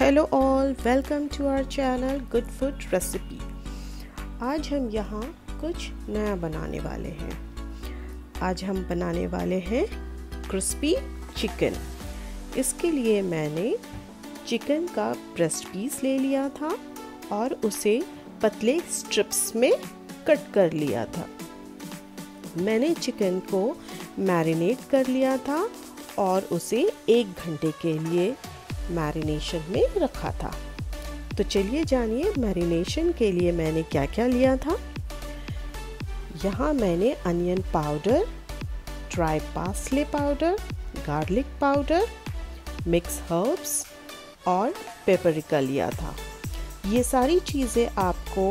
Hello all, welcome to our channel good food recipe. आज हम यहाँ कुछ नया बनाने वाले हैं। आज हम बनाने वाले हैं क्रिस्पी चिकन। इसके लिए मैंने चिकन का ब्रेस्ट पीस ले लिया था और उसे पतले स्ट्रिप्स में कट कर लिया था। मैंने चिकन को मैरिनेट कर लिया था और उसे 1 घंटे के लिए मैरिनेशन में रखा था। तो चलिए जानिए मैरिनेशन के लिए मैंने क्या क्या लिया था। यहाँ मैंने onion powder, dry parsley powder, garlic powder, mix herbs और पेपरिका लिया था। ये सारी चीज़ें आपको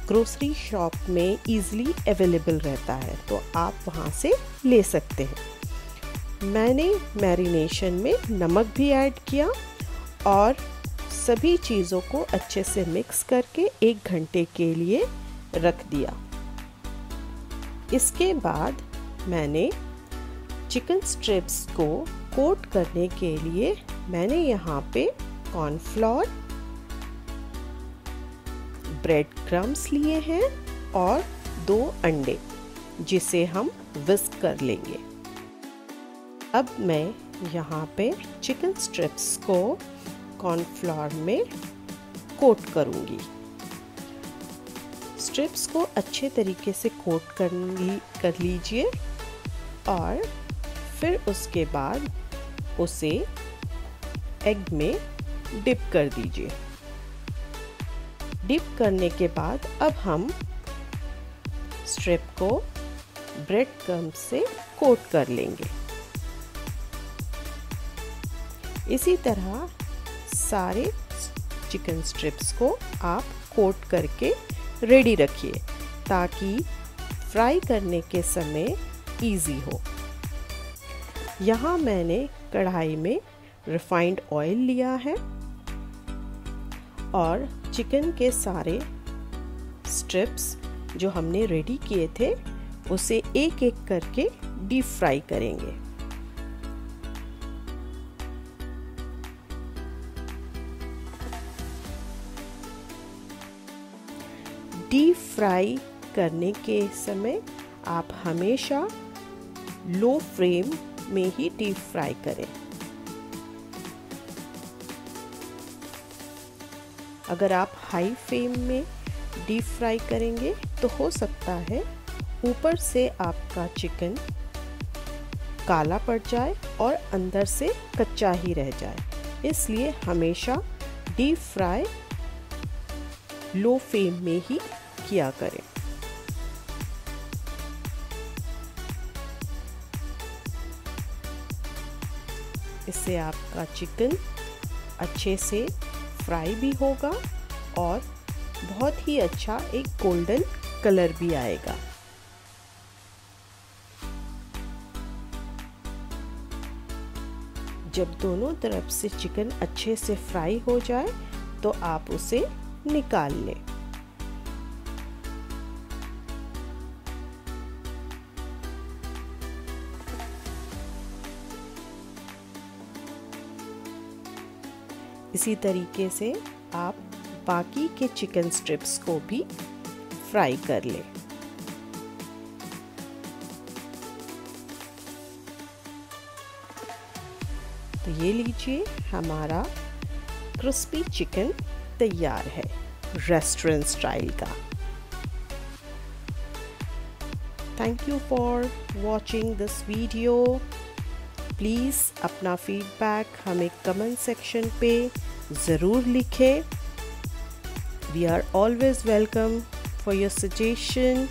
ग्रोसरी शॉप में इजीली अवेलेबल रहता है, तो आप वहाँ से ले सकते हैं। मैंने मैरिनेशन में नमक भी ऐड किया और सभी चीज़ों को अच्छे से मिक्स करके 1 घंटे के लिए रख दिया। इसके बाद मैंने चिकन स्ट्रिप्स को कोट करने के लिए मैंने यहाँ पे कॉर्नफ्लोर, ब्रेड क्रम्स लिए हैं और 2 अंडे, जिसे हम विस्क कर लेंगे। अब मैं यहाँ पे चिकन स्ट्रिप्स को कॉर्नफ्लोर में कोट करूँगी। स्ट्रिप्स को अच्छे तरीके से कोट कर लीजिए और फिर उसके बाद उसे एग में डिप कर दीजिए। डिप करने के बाद अब हम स्ट्रिप को ब्रेड क्रम्ब से कोट कर लेंगे। इसी तरह सारे चिकन स्ट्रिप्स को आप कोट करके रेडी रखिए ताकि फ्राई करने के समय इजी हो। यहाँ मैंने कढ़ाई में रिफाइंड ऑयल लिया है और चिकन के सारे स्ट्रिप्स जो हमने रेडी किए थे उसे एक एक करके डीप फ्राई करेंगे। डीप फ्राई करने के समय आप हमेशा लो फ्लेम में ही डीप फ्राई करें। अगर आप हाई फ्लेम में डीप फ्राई करेंगे तो हो सकता है ऊपर से आपका चिकन काला पड़ जाए और अंदर से कच्चा ही रह जाए। इसलिए हमेशा डीप फ्राई लो फ्लेम में ही किया करें। इससे आपका चिकन अच्छे से फ्राई भी होगा और बहुत ही अच्छा एक गोल्डन कलर भी आएगा। जब दोनों तरफ से चिकन अच्छे से फ्राई हो जाए तो आप उसे निकाल लें। इसी तरीके से आप बाकी के चिकन स्ट्रिप्स को भी फ्राई कर लें। तो ये लीजिए, हमारा क्रिस्पी चिकन तैयार है रेस्टोरेंट स्टाइल का। Thank you for watching this video. Please अपना फीडबैक हमें कमेंट सेक्शन पे ज़रूर लिखें। We are always welcome for your suggestion.